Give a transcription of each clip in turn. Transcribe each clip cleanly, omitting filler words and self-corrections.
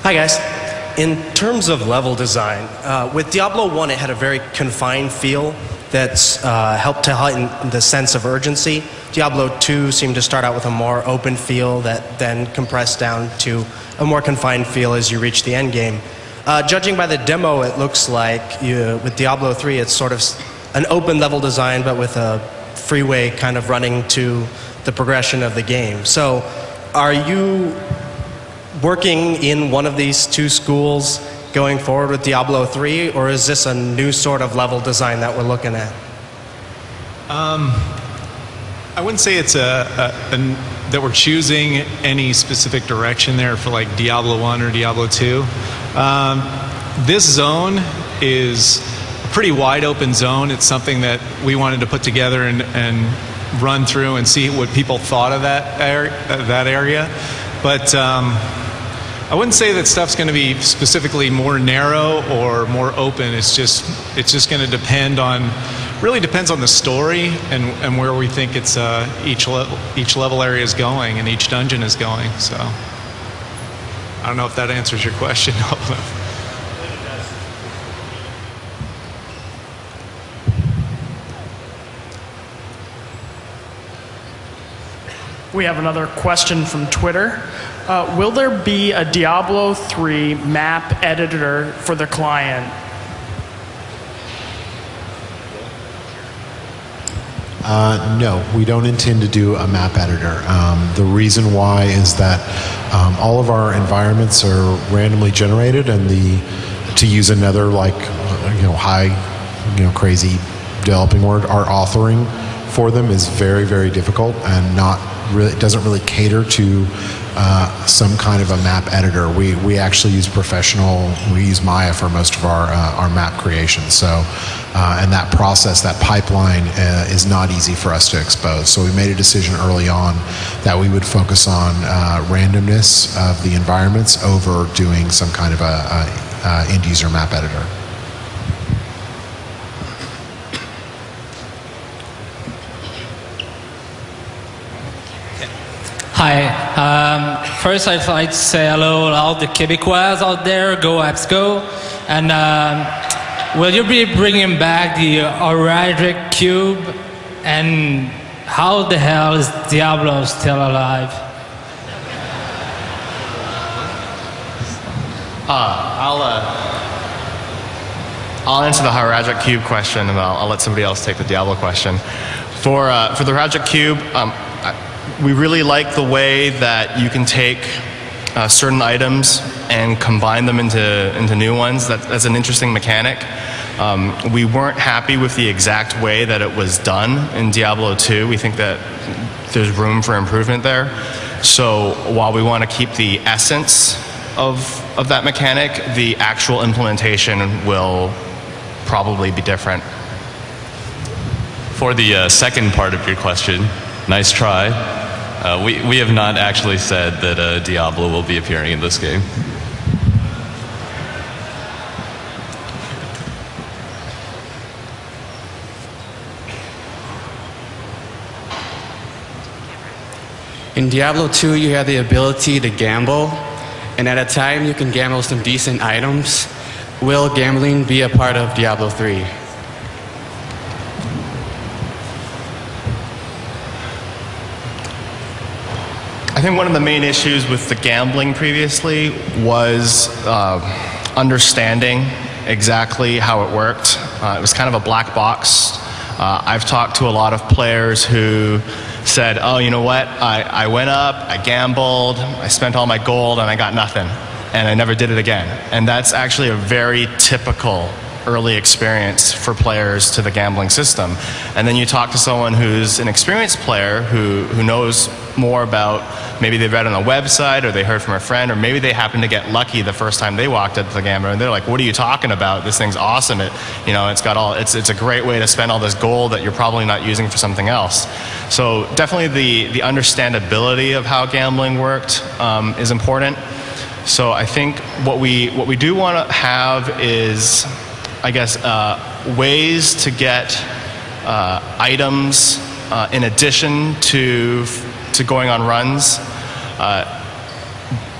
Hi guys. In terms of level design, with Diablo 1 it had a very confined feel that's helped to heighten the sense of urgency. Diablo 2 seemed to start out with a more open feel that then compressed down to a more confined feel as you reach the end game. Judging by the demo, it looks like with Diablo 3 it's sort of an open level design but with a freeway kind of running to the progression of the game. So are you working in one of these two schools going forward with Diablo 3, or is this a new sort of level design that we're looking at? I wouldn't say it's that we're choosing any specific direction there for like Diablo 1 or Diablo 2. This zone is a pretty wide open zone. It's something that we wanted to put together and run through and see what people thought of that area. But I wouldn't say that stuff's going to be specifically more narrow or more open. It's just going to really depends on the story and where we think it's each level area is going and each dungeon is going. So I don't know if that answers your question. We have another question from Twitter. Will there be a Diablo 3 map editor for the client? No, we don't intend to do a map editor. The reason why is that all of our environments are randomly generated, and to use another crazy developing word, our authoring for them is very, very difficult and it doesn't really cater to some kind of a map editor. We actually use we use Maya for most of our map creation. So, and that process, that pipeline is not easy for us to expose. So we made a decision early on that we would focus on randomness of the environments over doing some kind of a end user map editor. Hi. First, I'd like to say hello to all the Quebecois out there. Go Apps Go. And will you be bringing back the Horadric Cube? And how the hell is Diablo still alive? I'll answer the Horadric Cube question, and I'll let somebody else take the Diablo question. For the Horadric Cube, we really like the way that you can take certain items and combine them into new ones. That's an interesting mechanic. We weren't happy with the exact way that it was done in Diablo 2. We think that there's room for improvement there. So while we want to keep the essence of that mechanic, the actual implementation will probably be different. For the second part of your question, nice try. We have not actually said that Diablo will be appearing in this game. In Diablo 2, you have the ability to gamble, and at a time you can gamble some decent items. Will gambling be a part of Diablo 3? I think one of the main issues with the gambling previously was understanding exactly how it worked. It was kind of a black box. I've talked to a lot of players who said, oh, you know what, I went up, I gambled, I spent all my gold, and I got nothing, and I never did it again. And that's actually a very typical early experience for players to the gambling system. And then you talk to someone who's an experienced player who knows more about, maybe they read on a website or they heard from a friend, or maybe they happened to get lucky the first time they walked up to the gambler and they're like, what are you talking about? This thing's awesome. It's a great way to spend all this gold that you're probably not using for something else. So definitely the understandability of how gambling worked is important. So I think what we do want to have is, I guess, ways to get items in addition to going on runs,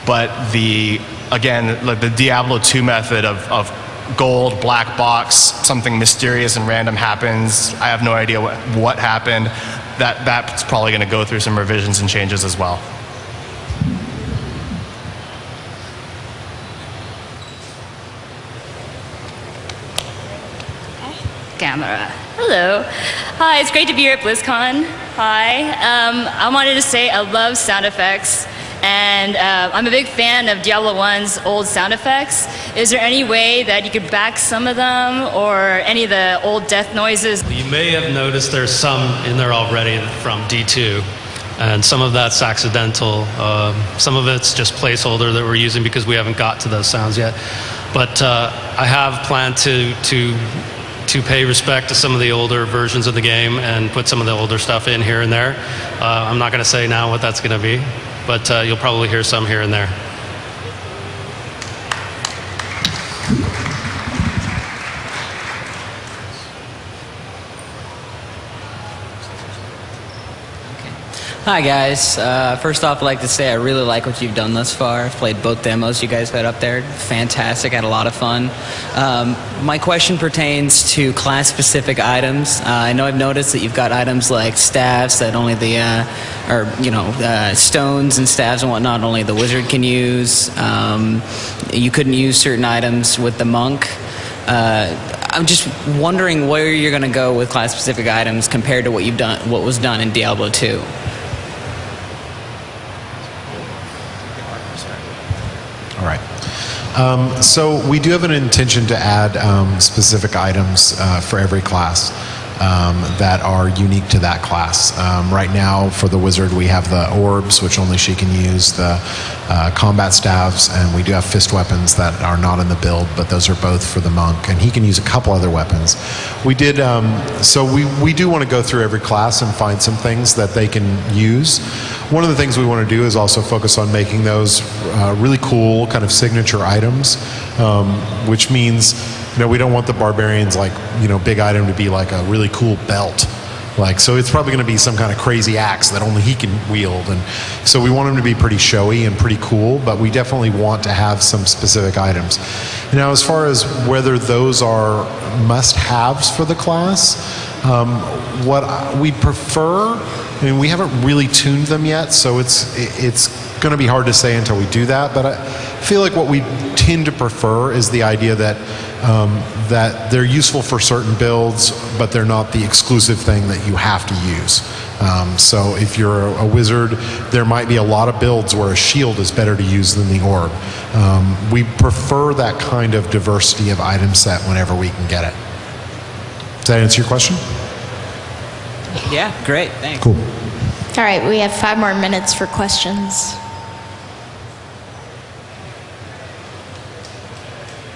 but the again, like the Diablo 2 method of gold, black box, something mysterious and random happens. I have no idea what happened. That's probably going to go through some revisions and changes as well. Camera. Hello. Hi, it's great to be here at BlizzCon. Hi. I wanted to say I love sound effects, and I'm a big fan of Diablo 1's old sound effects. Is there any way that you could back some of them, or any of the old death noises? You may have noticed there's some in there already from D2, and some of that's accidental. Some of it's just placeholder that we're using because we haven't got to those sounds yet. But I have planned to pay respect to some of the older versions of the game and put some of the older stuff in here and there. I'm not going to say now what that's going to be, but you'll probably hear some here and there. Hi guys, first off I'd like to say I really like what you've done thus far. I've played both demos you guys had up there. Fantastic, had a lot of fun. My question pertains to class specific items. I know I've noticed that you've got items like staves that only the, stones and staves and whatnot only the wizard can use. You couldn't use certain items with the monk. I'm just wondering where you're going to go with class specific items compared to what was done in Diablo 2. All right. So we do have an intention to add specific items for every class that are unique to that class. Right now, for the wizard, we have the orbs, which only she can use, the combat staves, and we do have fist weapons that are not in the build, but those are both for the monk, and he can use a couple other weapons. We did, so we do want to go through every class and find some things that they can use. One of the things we want to do is also focus on making those really cool kind of signature items, which means, we don't want the barbarians big item to be like a really cool belt. So it's probably going to be some kind of crazy axe that only he can wield. And so we want him to be pretty showy and pretty cool, but we definitely want to have some specific items. Now, as far as whether those are must-haves for the class, what we prefer, we haven't really tuned them yet, so it's going to be hard to say until we do that, but I feel like what we tend to prefer is the idea that that they're useful for certain builds, but they're not the exclusive thing that you have to use. So if you're a wizard, there might be a lot of builds where a shield is better to use than the orb. We prefer that kind of diversity of item set whenever we can get it. Does that answer your question? Yeah, great, thanks. Cool. All right, we have 5 more minutes for questions.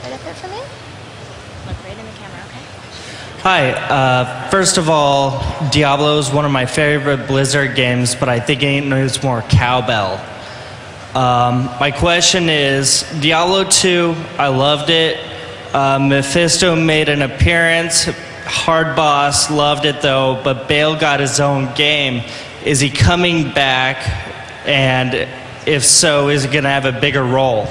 Right up there for me? Look right in the camera, okay? Hi, first of all, Diablo is one of my favorite Blizzard games, but I think it needs more cowbell. My question is, Diablo 2, I loved it. Mephisto made an appearance. Hard boss, loved it though, but Baal got his own game. Is he coming back? And if so, is he going to have a bigger role?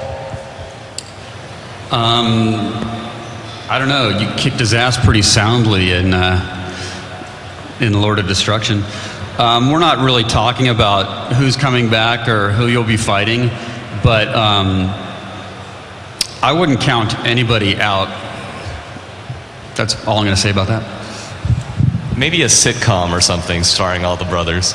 I don't know. You kicked his ass pretty soundly in Lord of Destruction. We're not really talking about who's coming back or who you'll be fighting, but I wouldn't count anybody out. That's all I'm going to say about that. Maybe a sitcom or something starring all the brothers.